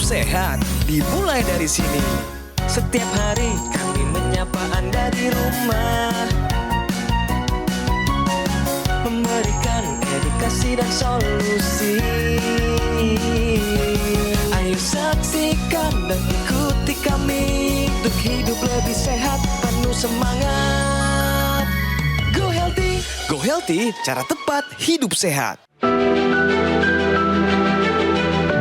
sehat dimulai dari sini. Setiap hari kami menyapa Anda di rumah, memberikan edukasi dan solusi. Ayo saksikan dan ikuti kami untuk hidup lebih sehat, penuh semangat. Go Healthy. Go Healthy, cara tepat hidup sehat.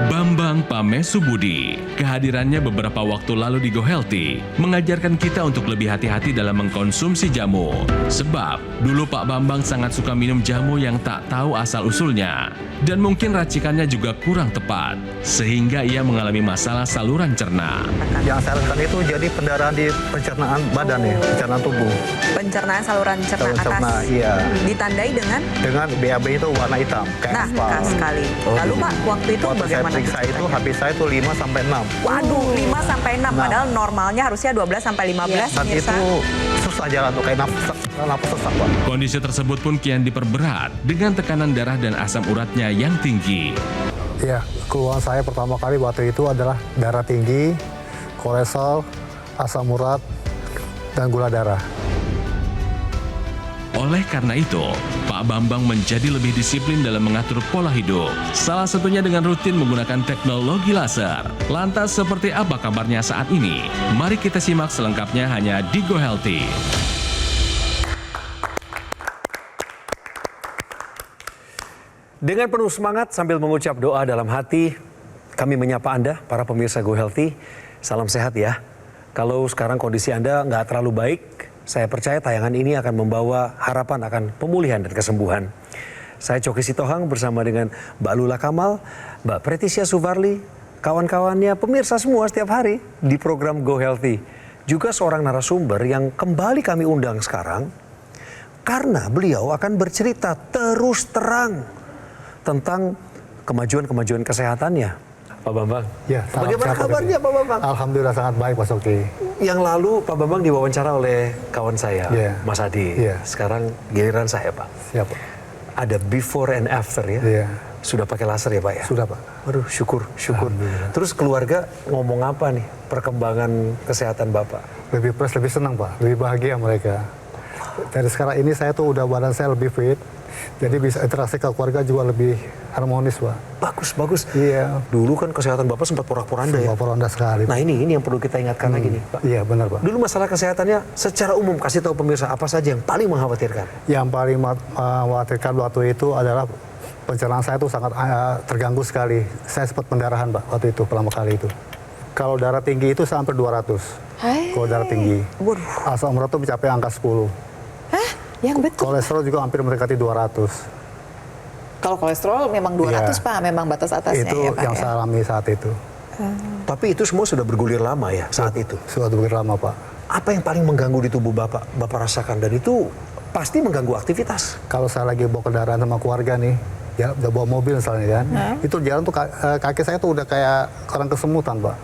Bambang Pamesubudi, kehadirannya beberapa waktu lalu di Go Healthy mengajarkan kita untuk lebih hati-hati dalam mengkonsumsi jamu. Sebab dulu Pak Bambang sangat suka minum jamu yang tak tahu asal-usulnya. Dan mungkin racikannya juga kurang tepat, sehingga ia mengalami masalah saluran cerna. Yang saya lakukan itu jadi pendarahan di pencernaan badan ya, pencernaan tubuh. Pencernaan saluran cerna Saluran atas. cerna, iya. Ditandai dengan BAB itu warna hitam, kayak aspal. khas sekali. Lalu Pak, waktu itu Waktu saya bagaimana? periksa itu habis saya itu 5 sampai 6. Waduh, 5 sampai 6 Nah. padahal normalnya harusnya 12 sampai 15 Saat pemirsa. itu susah jalan tuh, kayak nafas sesak Pak. Kondisi tersebut pun kian diperberat dengan tekanan darah dan asam uratnya yang tinggi. Ya, keluhan saya pertama kali waktu itu adalah darah tinggi, kolesterol, asam urat, dan gula darah. Oleh karena itu, Pak Bambang menjadi lebih disiplin dalam mengatur pola hidup. Salah satunya dengan rutin menggunakan teknologi laser. Lantas seperti apa kabarnya saat ini? Mari kita simak selengkapnya hanya di Go Healthy. Dengan penuh semangat sambil mengucap doa dalam hati, kami menyapa Anda, para pemirsa Go Healthy. Salam sehat ya. Kalau sekarang kondisi Anda nggak terlalu baik, saya percaya tayangan ini akan membawa harapan akan pemulihan dan kesembuhan. Saya Coki Sitohang bersama dengan Mbak Lula Kamal, Mbak Pretisia Suvarli, kawan-kawannya, pemirsa semua setiap hari di program Go Healthy. Juga seorang narasumber yang kembali kami undang sekarang, karena beliau akan bercerita terus terang tentang kemajuan-kemajuan kesehatannya. Pak Bambang, Ya, salam bagaimana sehat, kabarnya Pak Pak Bambang? Alhamdulillah sangat baik, Pak Soki. Yang lalu Pak Bambang diwawancara oleh kawan saya, Iya. Mas Adi. Iya. Sekarang giliran saya Pak. Siap, Pak. Ada before and after ya. Iya. Sudah pakai laser ya Pak ya? Sudah, Pak. Waduh, syukur. Alhamdulillah. Terus keluarga ngomong apa nih perkembangan kesehatan Bapak? Lebih plus, lebih senang, Pak. Lebih bahagia mereka. Dari sekarang ini saya tuh udah badan saya lebih fit. Jadi bisa interaksi ke keluarga juga lebih harmonis, Pak. Bagus, bagus. Iya. Dulu kan kesehatan Bapak sempat porak-poranda ya. Bapak ronda sekali. Nah ini yang perlu kita ingatkan lagi nih Pak. Iya, benar, Pak. Dulu masalah kesehatannya secara umum, kasih tahu pemirsa apa saja yang paling mengkhawatirkan. Yang paling mengkhawatirkan waktu itu adalah pencernaan saya tuh sangat terganggu sekali. Saya sempat pendarahan, Pak, waktu itu, pertama kali itu. Kalau darah tinggi itu sampai 200. Kalau darah tinggi. Waduh. Asam urat tuh mencapai angka 10. Hah? Yang betul. Kolesterol juga hampir mendekati 200. Kalau kolesterol memang 200 Iya. Pak, memang batas atasnya Itu ya Pak yang ya. saya alami saat itu. Tapi itu semua sudah bergulir lama ya saat itu. Suatu begitu lama, Pak. Apa yang paling mengganggu di tubuh Bapak rasakan, dan itu pasti mengganggu aktivitas. Kalau saya lagi bawa kendaraan sama keluarga nih, ya udah bawa mobil misalnya kan, itu jalan tuh kaki saya tuh udah kayak orang kesemutan, Pak.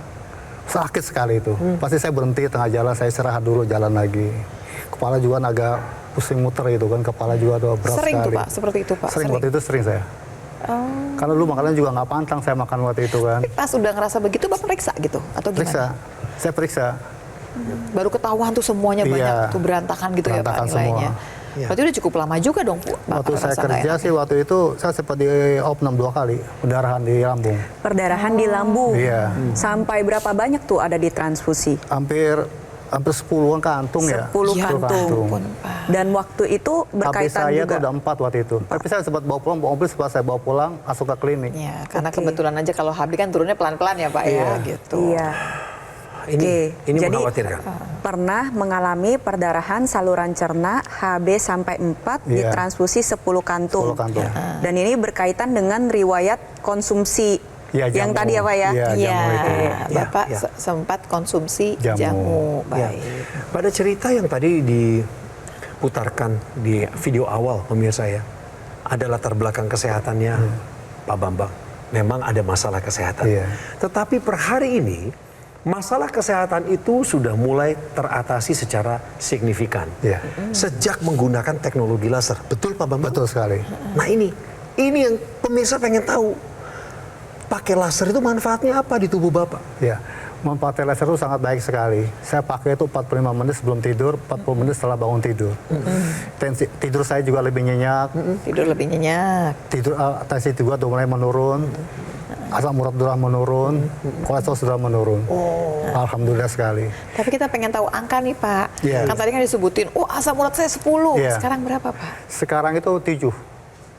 Sakit sekali itu. Pasti saya berhenti tengah jalan, saya istirahat dulu, jalan lagi. Kepala juga agak pusing muter gitu kan, kepala juga udah berat Sering sekali. tuh Pak, seperti itu Pak. Sering, waktu itu sering saya. Karena dulu makanannya juga nggak pantang saya makan waktu itu kan. Pas udah ngerasa begitu Bapak periksa gitu atau gimana? Periksa, saya periksa. Baru ketahuan tuh semuanya Iya. banyak tuh berantakan gitu Berantakan ya Pak nilainya. Iya. Berarti udah cukup lama juga dong Bu. Bapak Waktu saya ngerasa nggak kerja enak sih ya? waktu itu saya sempat di opnam 2 kali, pendarahan di lambung. Perdarahan di lambung. Iya. Sampai berapa banyak tuh ada di transfusi? Hampir 10-an kantung ya. 10 Ya kantung. ampun, Pak. Dan waktu itu Habis berkaitan saya juga. tuh udah 4 waktu itu. Tapi saya sempat bawa pulang, mobil setelah saya bawa pulang masuk ke klinik. Ya, karena Oke. kebetulan aja kalau HB kan turunnya pelan-pelan ya Pak ya Iya. gitu. Iya. Ini Jadi mengkhawatirkan. pernah mengalami perdarahan saluran cerna HB sampai 4 Iya. ditransfusi 10 kantung. 10 kantung. Dan ini berkaitan dengan riwayat konsumsi Iya, yang jamu. tadi ya Pak ya? Iya, Iya, jamu itu. Bapak Ya. sempat konsumsi Jamu. jamu. Ya. Baik. Pada cerita yang tadi diputarkan di video awal pemirsa ya, ada latar belakang kesehatannya Pak Bambang. Memang ada masalah kesehatan. Iya. Tetapi per hari ini masalah kesehatan itu sudah mulai teratasi secara signifikan. Iya. Sejak menggunakan teknologi laser. Betul Pak Bambang? Betul sekali. Nah ini yang pemirsa pengen tahu. pakai laser itu manfaatnya apa di tubuh Bapak? Ya, manfaat laser itu sangat baik sekali. Saya pakai itu 45 menit sebelum tidur, 40 menit setelah bangun tidur. Tidur saya juga lebih nyenyak. Tidur lebih nyenyak. Tensi juga udah mulai menurun. Asam urat sudah menurun, kolesterol sudah menurun. Alhamdulillah sekali. Tapi kita pengen tahu angka nih Pak. Iya. Kan tadi kan disebutin, oh asam urat saya 10. Iya. Sekarang berapa Pak? Sekarang itu 7.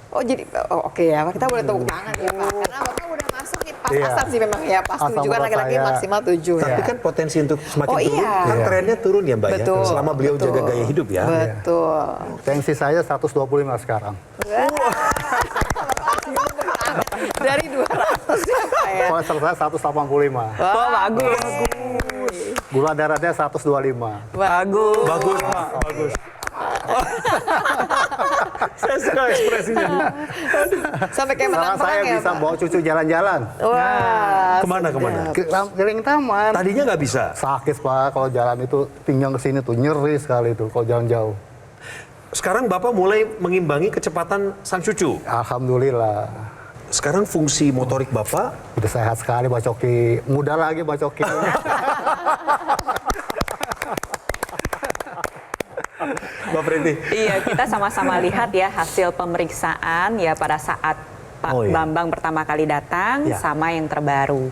Oh jadi, oke ya, kita boleh tepuk tangan ya Pak. Karena Bapak udah masuk nih pas-pasan Iya. sih memang ya. Pas Asam 7 kan urat laki-laki saya- maksimal 7 ya. Tapi kan potensi untuk semakin Oh, turun, iya. kan Iya. trennya turun ya Mbak Betul, ya? Selama beliau betul. jaga gaya hidup ya. Betul. Tensi saya 125 sekarang. Dari 200 ya Pak ya. Kolesterol saya 185. Wah, bagus. Gula darahnya 125. Bagus. Bagus Pak, bagus. Saya suka ekspresinya. Sampai kayak menang Sekarang saya perang ya bisa Pak. bawa cucu jalan-jalan. Wah. Kemana, sedap. kemana? Keliling taman. Tadinya nggak bisa. Sakit Pak, kalau jalan itu pinggang ke sini tuh nyeri sekali itu kalau jalan jauh. Sekarang Bapak mulai mengimbangi kecepatan sang cucu. Alhamdulillah. Sekarang fungsi motorik Bapak Udah sehat sekali Pak Coki. Muda lagi Pak Coki. Mbak Preti. Iya, kita sama-sama lihat ya hasil pemeriksaan ya pada saat Pak Oh, iya. Bambang pertama kali datang Ya. sama yang terbaru.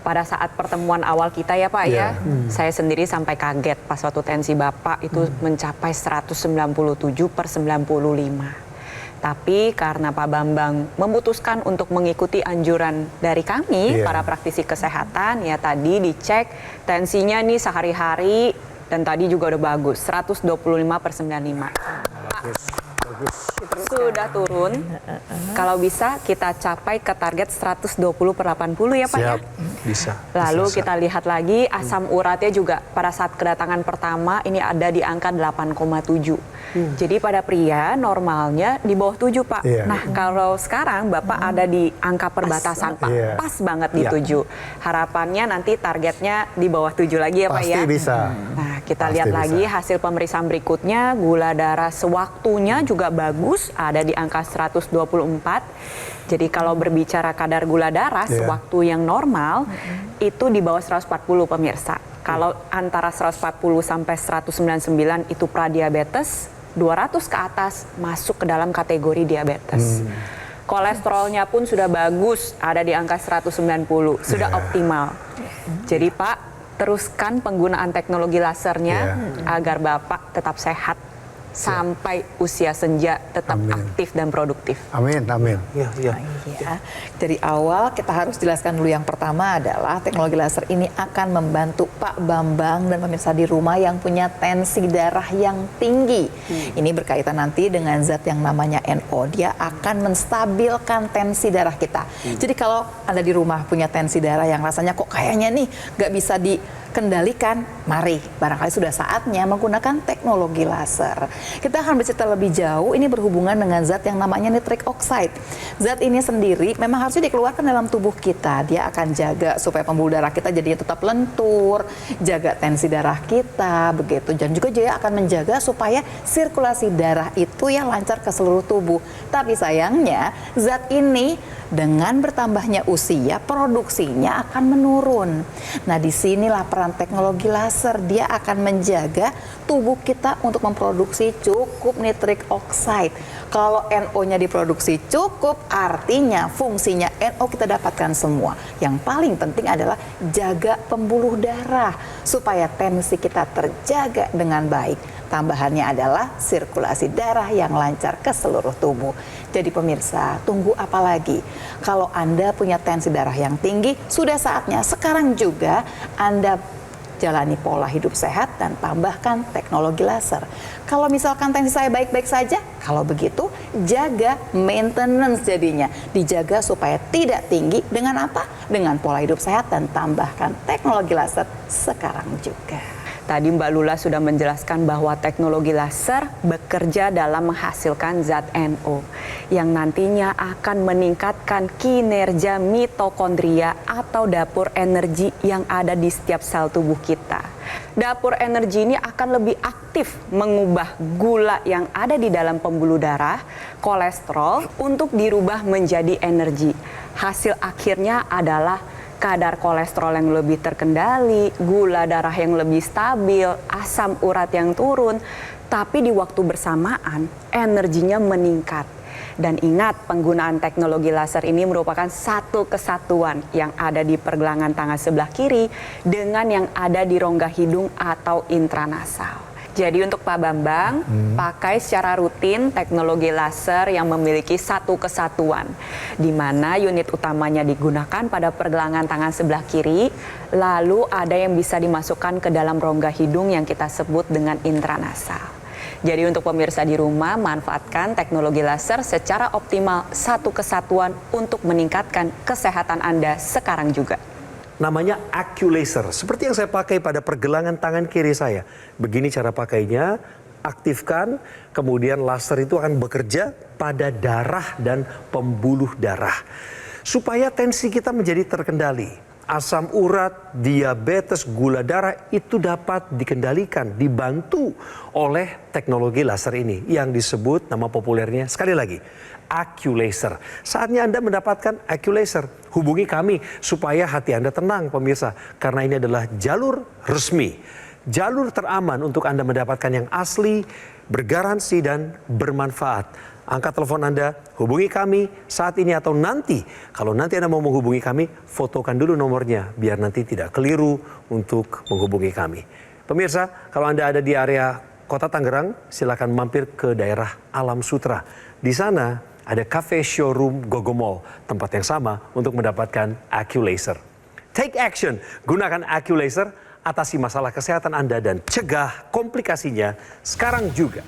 Pada saat pertemuan awal kita ya Pak Iya. ya, saya sendiri sampai kaget pas waktu tensi Bapak itu mencapai 197/95. Tapi karena Pak Bambang memutuskan untuk mengikuti anjuran dari kami, Iya. para praktisi kesehatan, ya tadi dicek tensinya nih sehari-hari dan tadi juga udah bagus, 125/95. Sudah turun, kalau bisa kita capai ke target 120/80 ya Pak ya. Siap. Bisa. Lalu kita lihat lagi asam uratnya juga pada saat kedatangan pertama ini ada di angka 8,7. Jadi pada pria normalnya di bawah 7 Pak. Iya. Nah kalau sekarang Bapak ada di angka perbatasan Pak. Iya. Pas banget di Iya. 7. Harapannya nanti targetnya di bawah 7 lagi ya Pak Pasti ya. bisa. Nah kita Pasti lihat bisa. lagi hasil pemeriksaan berikutnya. Gula darah sewaktunya juga bagus, ada di angka 124. Jadi kalau berbicara kadar gula darah Iya. sewaktu yang normal itu di bawah 140 pemirsa. Kalau antara 140 sampai 199 itu pradiabetes, 200 ke atas masuk ke dalam kategori diabetes. Kolesterolnya pun sudah bagus, ada di angka 190, sudah optimal. Jadi Pak, teruskan penggunaan teknologi lasernya agar Bapak tetap sehat sampai usia senja tetap Amin. aktif dan produktif. Amin, amin. Iya, iya. Ya, dari awal kita harus jelaskan dulu yang pertama adalah teknologi laser ini akan membantu Pak Bambang dan pemirsa di rumah yang punya tensi darah yang tinggi. Ini berkaitan nanti dengan zat yang namanya NO. Dia akan menstabilkan tensi darah kita. Jadi kalau Anda di rumah punya tensi darah yang rasanya kok kayaknya nih nggak bisa dikendalikan, mari barangkali sudah saatnya menggunakan teknologi laser. Kita akan bercerita lebih jauh, ini berhubungan dengan zat yang namanya nitric oxide. Zat ini sendiri memang harusnya dikeluarkan dalam tubuh kita. Dia akan jaga supaya pembuluh darah kita jadinya tetap lentur, jaga tensi darah kita, begitu. Dan juga dia akan menjaga supaya sirkulasi darah itu ya lancar ke seluruh tubuh. Tapi sayangnya zat ini dengan bertambahnya usia, produksinya akan menurun. Nah, disinilah peran teknologi laser. Dia akan menjaga tubuh kita untuk memproduksi cukup nitric oxide. Kalau NO-nya diproduksi cukup, artinya fungsinya NO kita dapatkan semua. Yang paling penting adalah jaga pembuluh darah supaya tensi kita terjaga dengan baik. Tambahannya adalah sirkulasi darah yang lancar ke seluruh tubuh. Jadi pemirsa, tunggu apa lagi? Kalau Anda punya tensi darah yang tinggi, sudah saatnya sekarang juga Anda jalani pola hidup sehat dan tambahkan teknologi laser. Kalau misalkan tensi saya baik-baik saja, kalau begitu jaga maintenance jadinya. Dijaga supaya tidak tinggi dengan apa? Dengan pola hidup sehat dan tambahkan teknologi laser sekarang juga. Tadi Mbak Lula sudah menjelaskan bahwa teknologi laser bekerja dalam menghasilkan zat NO yang nantinya akan meningkatkan kinerja mitokondria atau dapur energi yang ada di setiap sel tubuh kita. Dapur energi ini akan lebih aktif mengubah gula yang ada di dalam pembuluh darah, kolesterol, untuk dirubah menjadi energi. Hasil akhirnya adalah kadar kolesterol yang lebih terkendali, gula darah yang lebih stabil, asam urat yang turun, tapi di waktu bersamaan energinya meningkat. Dan ingat, penggunaan teknologi laser ini merupakan satu kesatuan yang ada di pergelangan tangan sebelah kiri dengan yang ada di rongga hidung atau intranasal. Jadi untuk Pak Bambang, pakai secara rutin teknologi laser yang memiliki satu kesatuan, di mana unit utamanya digunakan pada pergelangan tangan sebelah kiri, lalu ada yang bisa dimasukkan ke dalam rongga hidung yang kita sebut dengan intranasal. Jadi untuk pemirsa di rumah, manfaatkan teknologi laser secara optimal, satu kesatuan untuk meningkatkan kesehatan Anda sekarang juga. Namanya AccuLaser, seperti yang saya pakai pada pergelangan tangan kiri saya. Begini cara pakainya, aktifkan, kemudian laser itu akan bekerja pada darah dan pembuluh darah. Supaya tensi kita menjadi terkendali. Asam urat, diabetes, gula darah itu dapat dikendalikan, dibantu oleh teknologi laser ini yang disebut nama populernya sekali lagi AccuLaser. Saatnya Anda mendapatkan AccuLaser. Hubungi kami supaya hati Anda tenang pemirsa, karena ini adalah jalur resmi, jalur teraman untuk Anda mendapatkan yang asli, bergaransi dan bermanfaat. Angkat telepon Anda, hubungi kami saat ini atau nanti. Kalau nanti Anda mau menghubungi kami, fotokan dulu nomornya biar nanti tidak keliru untuk menghubungi kami. Pemirsa, kalau Anda ada di area Kota Tangerang, silakan mampir ke daerah Alam Sutra. Di sana ada cafe showroom Gogomall, tempat yang sama untuk mendapatkan AccuLaser. Take action, gunakan AccuLaser, atasi masalah kesehatan Anda dan cegah komplikasinya sekarang juga.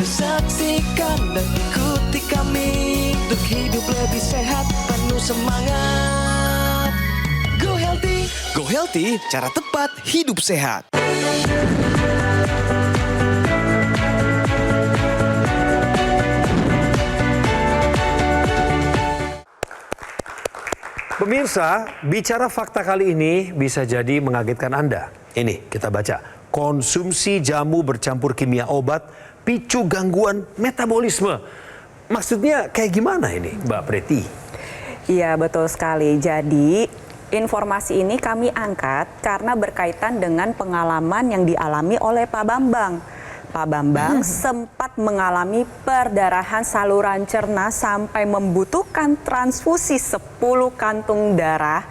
Saksikan dan ikuti kami untuk hidup lebih sehat, penuh semangat. Go Healthy. Go Healthy, cara tepat hidup sehat. Pemirsa, bicara fakta kali ini bisa jadi mengagetkan Anda. Ini kita baca, konsumsi jamu bercampur kimia obat picu gangguan metabolisme. Maksudnya kayak gimana ini, Mbak Preti? Iya, betul sekali. Jadi, informasi ini kami angkat karena berkaitan dengan pengalaman yang dialami oleh Pak Bambang. Pak Bambang sempat mengalami perdarahan saluran cerna sampai membutuhkan transfusi 10 kantung darah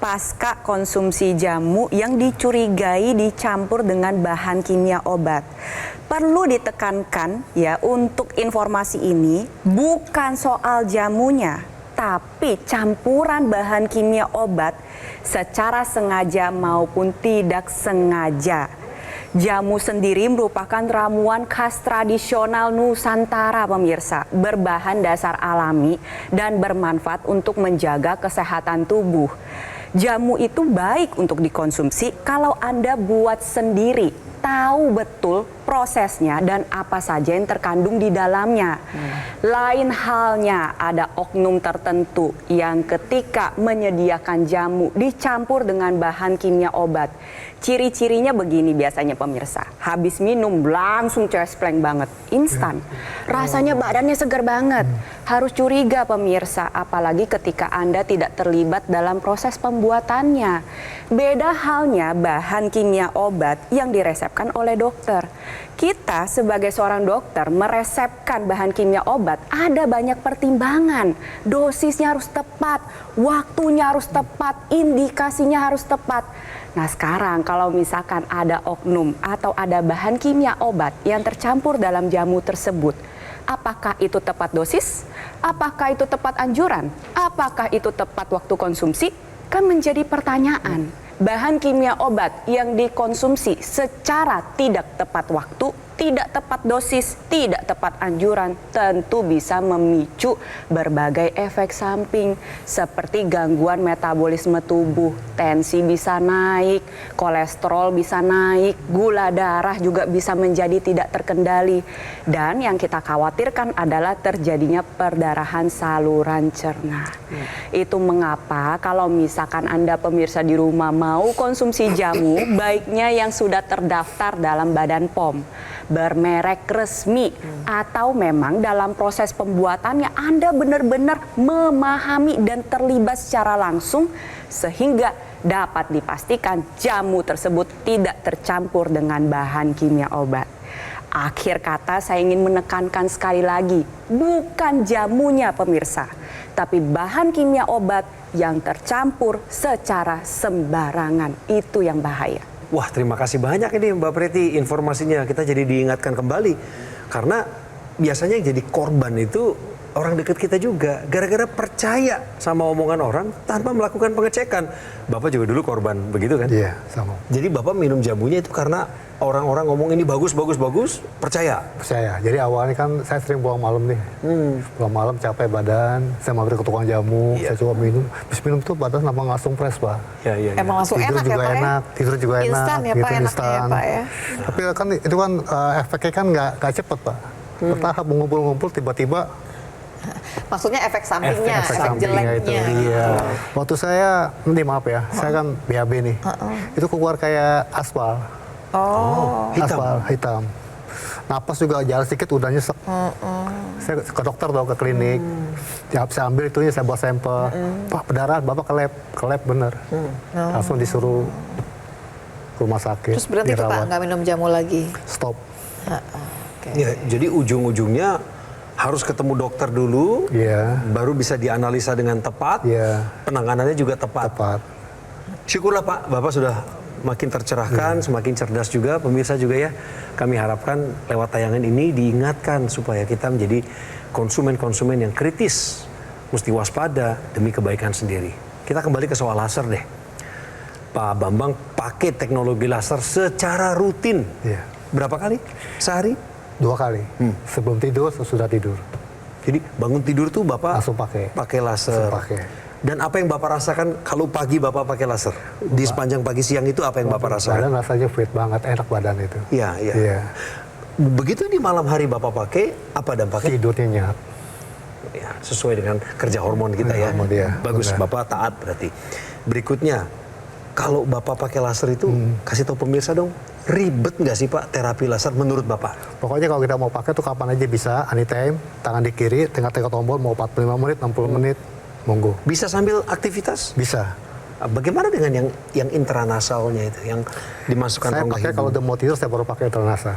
pasca konsumsi jamu yang dicurigai dicampur dengan bahan kimia obat. Perlu ditekankan ya, untuk informasi ini bukan soal jamunya, tapi campuran bahan kimia obat secara sengaja maupun tidak sengaja. Jamu sendiri merupakan ramuan khas tradisional Nusantara pemirsa, berbahan dasar alami dan bermanfaat untuk menjaga kesehatan tubuh. Jamu itu baik untuk dikonsumsi kalau Anda buat sendiri, tahu betul prosesnya dan apa saja yang terkandung di dalamnya. Lain halnya ada oknum tertentu yang ketika menyediakan jamu dicampur dengan bahan kimia obat. Ciri-cirinya begini biasanya pemirsa. Habis minum langsung cespleng banget, instan. Rasanya badannya segar banget. Harus curiga pemirsa, apalagi ketika Anda tidak terlibat dalam proses pembuatannya. Beda halnya bahan kimia obat yang diresepkan oleh dokter. Kita sebagai seorang dokter meresepkan bahan kimia obat ada banyak pertimbangan. Dosisnya harus tepat, waktunya harus tepat, indikasinya harus tepat. Nah sekarang kalau misalkan ada oknum atau ada bahan kimia obat yang tercampur dalam jamu tersebut, apakah itu tepat dosis? Apakah itu tepat anjuran? Apakah itu tepat waktu konsumsi? Kan menjadi pertanyaan. Bahan kimia obat yang dikonsumsi secara tidak tepat waktu, tidak tepat dosis, tidak tepat anjuran, tentu bisa memicu berbagai efek samping seperti gangguan metabolisme tubuh, tensi bisa naik, kolesterol bisa naik, gula darah juga bisa menjadi tidak terkendali. Dan yang kita khawatirkan adalah terjadinya perdarahan saluran cerna. Itu mengapa kalau misalkan Anda pemirsa di rumah mau konsumsi jamu, baiknya yang sudah terdaftar dalam Badan POM, bermerek resmi, atau memang dalam proses pembuatannya Anda benar-benar memahami dan terlibat secara langsung sehingga dapat dipastikan jamu tersebut tidak tercampur dengan bahan kimia obat. Akhir kata saya ingin menekankan sekali lagi, bukan jamunya pemirsa, tapi bahan kimia obat yang tercampur secara sembarangan, itu yang bahaya. Wah, terima kasih banyak ini Mbak Preti informasinya. Kita jadi diingatkan kembali. Karena biasanya yang jadi korban itu orang dekat kita juga. Gara-gara percaya sama omongan orang tanpa melakukan pengecekan. Bapak juga dulu korban, begitu kan? Iya, sama. Jadi Bapak minum jamunya itu karena orang-orang ngomong ini bagus, percaya? Percaya. Jadi awalnya kan saya sering pulang malam nih. Pulang malam capek badan, saya mampir ke tukang jamu, saya coba minum. Habis minum tuh badan langsung fresh, Pak. Iya. Emang langsung Tidur enak juga ya Pak enak, ya? tidur juga enak. Instan ya Pak, enaknya ya Pak ya? Tapi kan itu kan efeknya kan nggak cepet, Pak. Bertahap mengumpul-ngumpul tiba-tiba. Maksudnya efek sampingnya, efek sampingnya jeleknya. itu, iya. Waktu saya, nanti maaf ya, saya kan BAB nih. Itu keluar kayak aspal. Aspal hitam. Napas juga jalan sedikit udah nyesek. Saya ke dokter dong, ke klinik. Ya, saya ambil itunya, saya bawa sampel. Pak, pendarahan, Bapak ke lab bener. Langsung disuruh ke rumah sakit. Terus berhenti tuh Pak, nggak minum jamu lagi? Stop. Ya, jadi ujung-ujungnya harus ketemu dokter dulu, baru bisa dianalisa dengan tepat, penanganannya juga tepat. Syukurlah Pak, Bapak sudah makin tercerahkan, semakin cerdas juga, pemirsa juga ya. Kami harapkan lewat tayangan ini diingatkan supaya kita menjadi konsumen-konsumen yang kritis, mesti waspada demi kebaikan sendiri. Kita kembali ke soal laser deh. Pak Bambang pakai teknologi laser secara rutin. Berapa kali sehari? 2 kali. Sebelum tidur, sesudah tidur. Jadi bangun tidur tuh Bapak langsung pakai laser. Dan apa yang Bapak rasakan kalau pagi Bapak pakai laser? Di sepanjang pagi siang itu apa yang Bapak rasakan? Badan rasanya fit banget, enak badan itu. Iya. Begitu di malam hari Bapak pakai, apa dampaknya? Tidurnya nyenyak. Ya, sesuai dengan kerja hormon kita ya. Bagus, benar. Bapak taat berarti. Berikutnya, kalau Bapak pakai laser itu, kasih tahu pemirsa dong, ribet nggak sih Pak terapi laser menurut Bapak? Pokoknya kalau kita mau pakai tuh kapan aja bisa, anytime, tangan di kiri, tengah-tengah tombol, mau 45 menit, 60 menit, monggo. Bisa sambil aktivitas? Bisa. Bagaimana dengan yang intranasalnya itu, yang dimasukkan saya pakai kalau udah mau tidur, saya baru pakai intranasal.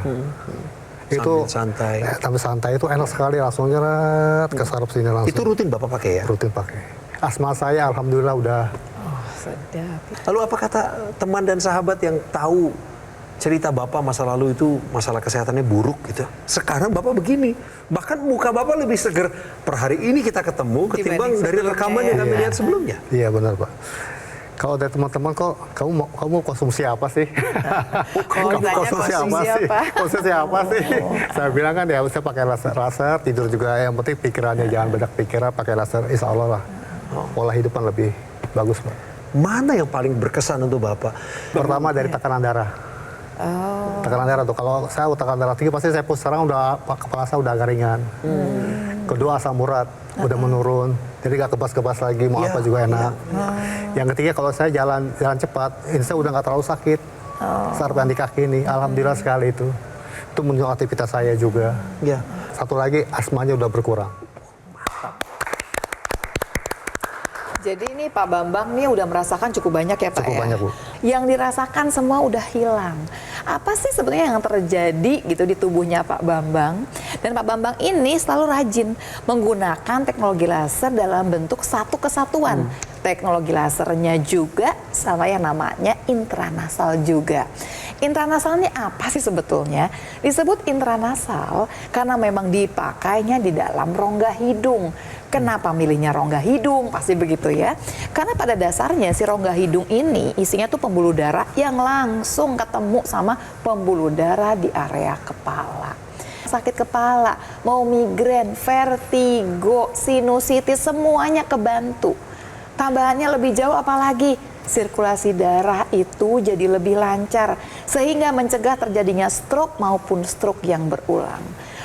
Itu santai. Sambil santai itu enak sekali, langsung nyeret ke saraf sini langsung. Itu rutin Bapak pakai ya? Rutin pakai. Asma saya alhamdulillah udah. Sedap. Lalu apa kata teman dan sahabat yang tahu cerita Bapak masa lalu itu masalah kesehatannya buruk gitu? Sekarang Bapak begini, bahkan muka Bapak lebih seger per hari ini kita ketemu ketimbang dari rekaman yang kami lihat sebelumnya. Iya benar Pak. Kalau dari teman-teman kok kamu konsumsi apa sih? Kamu konsumsi apa sih? Saya bilang kan ya saya pakai laser, tidur juga yang penting pikirannya jangan banyak pikiran, pakai laser insya Allah lah. Pola hidup kan lebih bagus Pak. Mana yang paling berkesan untuk Bapak? Pertama dari tekanan darah. Tekanan darah tuh, kalau saya tekanan darah tinggi pasti saya sekarang udah kepala saya udah agak ringan. Kedua asam urat udah menurun, jadi gak kebas-kebas lagi, mau apa juga enak. Yang ketiga kalau saya jalan cepat, ini saya udah nggak terlalu sakit. Saraf yang di kaki ini, alhamdulillah sekali itu. Itu menunjukkan aktivitas saya juga. Ya. Satu lagi, asmanya udah berkurang. Jadi ini Pak Bambang nih udah merasakan cukup banyak ya Pak Cukup ya? banyak, Bu. Yang dirasakan semua udah hilang. Apa sih sebenarnya yang terjadi gitu di tubuhnya Pak Bambang? Dan Pak Bambang ini selalu rajin menggunakan teknologi laser dalam bentuk satu kesatuan. Teknologi lasernya juga sama yang namanya intranasal juga. Intranasal ini apa sih sebetulnya? Disebut intranasal karena memang dipakainya di dalam rongga hidung. Kenapa milihnya rongga hidung? Pasti begitu ya. Karena pada dasarnya si rongga hidung ini isinya tuh pembuluh darah yang langsung ketemu sama pembuluh darah di area kepala. Sakit kepala, mau migrain, vertigo, sinusitis, semuanya kebantu. Tambahannya lebih jauh apalagi sirkulasi darah itu jadi lebih lancar sehingga mencegah terjadinya stroke maupun stroke yang berulang.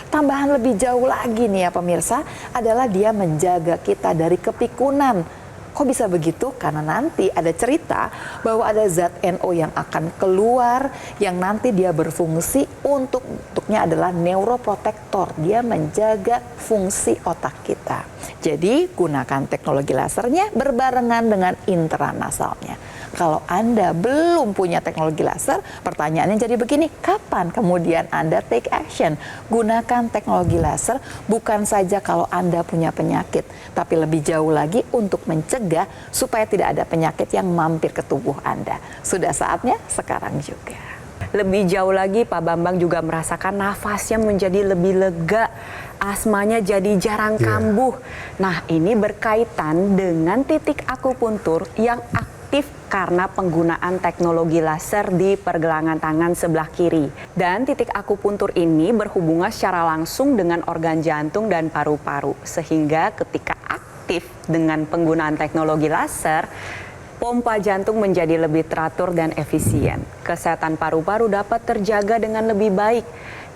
Tambahan lebih jauh lagi nih ya pemirsa, adalah dia menjaga kita dari kepikunan. Kok bisa begitu? Karena nanti ada cerita bahwa ada zat NO yang akan keluar yang nanti dia berfungsi untuknya adalah neuroprotektor. Dia menjaga fungsi otak kita. Jadi gunakan teknologi lasernya berbarengan dengan intranasalnya. Kalau Anda belum punya teknologi laser, pertanyaannya jadi begini, kapan kemudian Anda take action? Gunakan teknologi laser bukan saja kalau Anda punya penyakit, tapi lebih jauh lagi untuk mencegah supaya tidak ada penyakit yang mampir ke tubuh Anda. Sudah saatnya sekarang juga. Lebih jauh lagi Pak Bambang juga merasakan nafasnya menjadi lebih lega, asmanya jadi jarang kambuh. Nah, ini berkaitan dengan titik akupuntur yang aktif karena penggunaan teknologi laser di pergelangan tangan sebelah kiri. Dan titik akupuntur ini berhubungan secara langsung dengan organ jantung dan paru-paru. Sehingga ketika aktif dengan penggunaan teknologi laser, pompa jantung menjadi lebih teratur dan efisien. Kesehatan paru-paru dapat terjaga dengan lebih baik.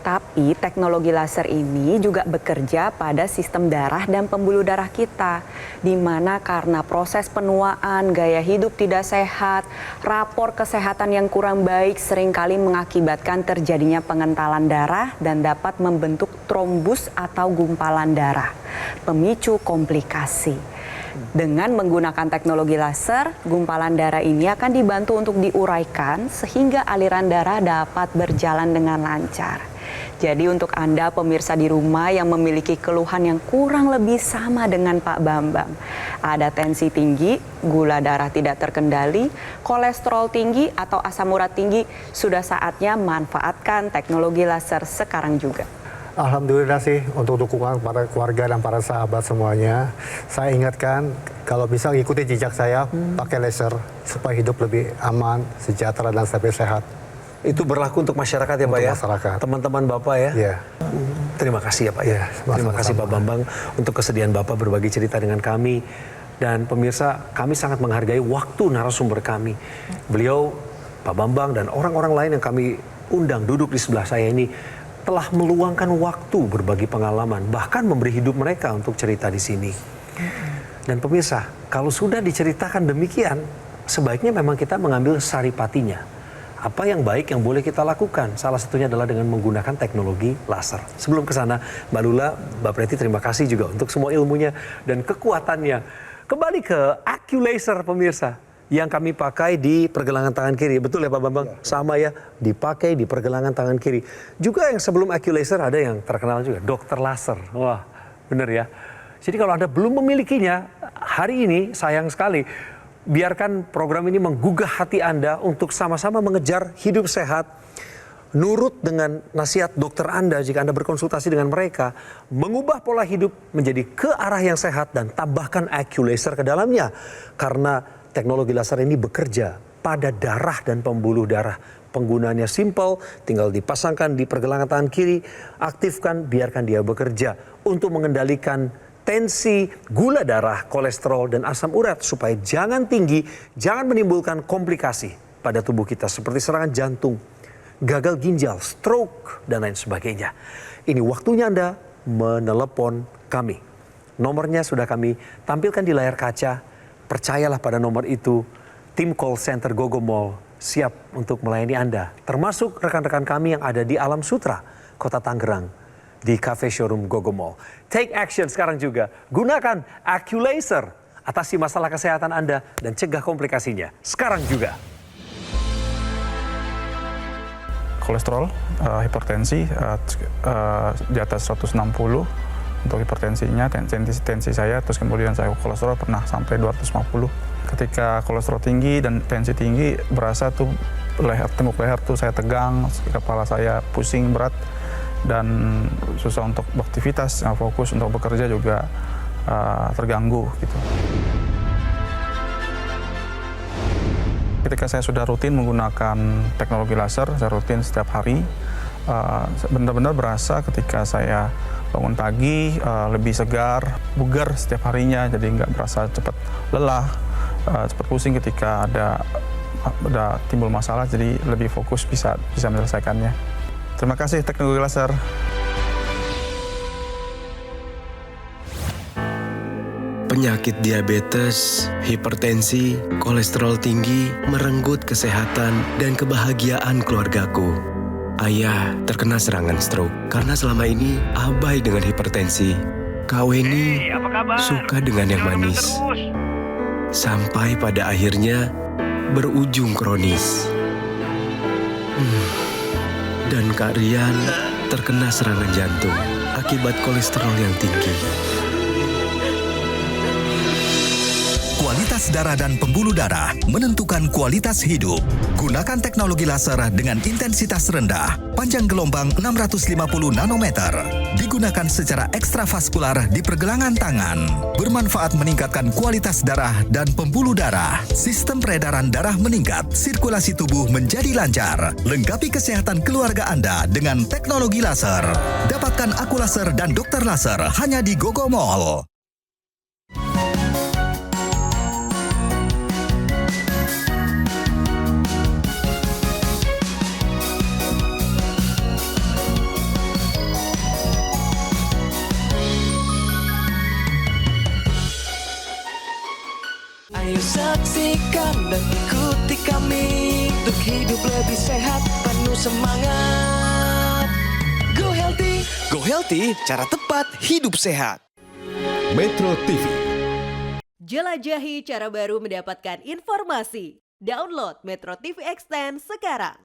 Tapi teknologi laser ini juga bekerja pada sistem darah dan pembuluh darah kita. Di mana karena proses penuaan, gaya hidup tidak sehat, rapor kesehatan yang kurang baik seringkali mengakibatkan terjadinya pengentalan darah dan dapat membentuk trombus atau gumpalan darah. Pemicu komplikasi. Dengan menggunakan teknologi laser, gumpalan darah ini akan dibantu untuk diuraikan sehingga aliran darah dapat berjalan dengan lancar. Jadi untuk Anda pemirsa di rumah yang memiliki keluhan yang kurang lebih sama dengan Pak Bambang, ada tensi tinggi, gula darah tidak terkendali, kolesterol tinggi atau asam urat tinggi, sudah saatnya manfaatkan teknologi laser sekarang juga. Alhamdulillah sih untuk dukungan para keluarga dan para sahabat semuanya. Saya ingatkan kalau bisa ikuti jejak saya pakai laser supaya hidup lebih aman, sejahtera dan stabil sehat. Itu berlaku untuk masyarakat ya Pak ya? Masyarakat. Teman-teman Bapak ya? Iya. Terima kasih ya Pak ya. Terima kasih Pak Bambang untuk kesediaan Bapak berbagi cerita dengan kami. Dan pemirsa, kami sangat menghargai waktu narasumber kami. Beliau, Pak Bambang dan orang-orang lain yang kami undang duduk di sebelah saya ini telah meluangkan waktu berbagi pengalaman, bahkan memberi hidup mereka untuk cerita di sini. Dan pemirsa, kalau sudah diceritakan demikian, sebaiknya memang kita mengambil saripatinya. Apa yang baik yang boleh kita lakukan? Salah satunya adalah dengan menggunakan teknologi laser. Sebelum ke sana, Mbak Lula, Mbak Preti terima kasih juga untuk semua ilmunya dan kekuatannya. Kembali ke AccuLaser pemirsa yang kami pakai di pergelangan tangan kiri. Betul ya Pak Bambang? Sama ya, dipakai di pergelangan tangan kiri. Juga yang sebelum AccuLaser ada yang terkenal juga, Dokter Laser. Wah, bener ya. Jadi kalau Anda belum memilikinya, hari ini sayang sekali. Biarkan program ini menggugah hati Anda untuk sama-sama mengejar hidup sehat, nurut dengan nasihat dokter Anda jika Anda berkonsultasi dengan mereka, mengubah pola hidup menjadi ke arah yang sehat dan tambahkan AccuLaser ke dalamnya. Karena teknologi laser ini bekerja pada darah dan pembuluh darah. Penggunaannya simpel, tinggal dipasangkan di pergelangan tangan kiri, aktifkan, biarkan dia bekerja untuk mengendalikan tensi, gula darah, kolesterol, dan asam urat supaya jangan tinggi, jangan menimbulkan komplikasi pada tubuh kita seperti serangan jantung, gagal ginjal, stroke, dan lain sebagainya. Ini waktunya Anda menelepon kami. Nomornya sudah kami tampilkan di layar kaca. Percayalah pada nomor itu, tim call center Gogo Mall siap untuk melayani Anda, termasuk rekan-rekan kami yang ada di Alam Sutra, Kota Tangerang, di Cafe Showroom Gogo Mall. Take action sekarang juga. Gunakan AccuLaser. Atasi masalah kesehatan Anda dan cegah komplikasinya. Sekarang juga. Kolesterol, hipertensi di atas 160 untuk hipertensinya, tensi saya, terus kemudian saya kolesterol pernah sampai 250. Ketika kolesterol tinggi dan tensi tinggi, berasa tuh temuk leher tuh saya tegang, kepala saya pusing berat, dan susah untuk beraktivitas, fokus untuk bekerja juga terganggu gitu. Ketika saya sudah rutin menggunakan teknologi laser, saya rutin setiap hari, benar-benar berasa ketika saya bangun pagi lebih segar, bugar setiap harinya, jadi nggak merasa cepat lelah, cepat pusing ketika ada timbul masalah, jadi lebih fokus bisa menyelesaikannya. Terima kasih teknologi laser. Penyakit diabetes, hipertensi, kolesterol tinggi merenggut kesehatan dan kebahagiaan keluargaku. Ayah terkena serangan stroke karena selama ini abai dengan hipertensi. Kak Weni suka dengan yang manis. Sampai pada akhirnya berujung kronis. Dan Kak Rian terkena serangan jantung akibat kolesterol yang tinggi. Kualitas darah dan pembuluh darah menentukan kualitas hidup. Gunakan teknologi laser dengan intensitas rendah, panjang gelombang 650 nanometer. Digunakan secara ekstravaskular di pergelangan tangan. Bermanfaat meningkatkan kualitas darah dan pembuluh darah. Sistem peredaran darah meningkat, sirkulasi tubuh menjadi lancar. Lengkapi kesehatan keluarga Anda dengan teknologi laser. Dapatkan AccuLaser dan Dokter Laser hanya di Gogo Mall. Ayo saksikan dan ikuti kami untuk hidup lebih sehat, penuh semangat. Go Healthy. Go Healthy, cara tepat hidup sehat. Metro TV. Jelajahi cara baru mendapatkan informasi. Download Metro TV Extend sekarang.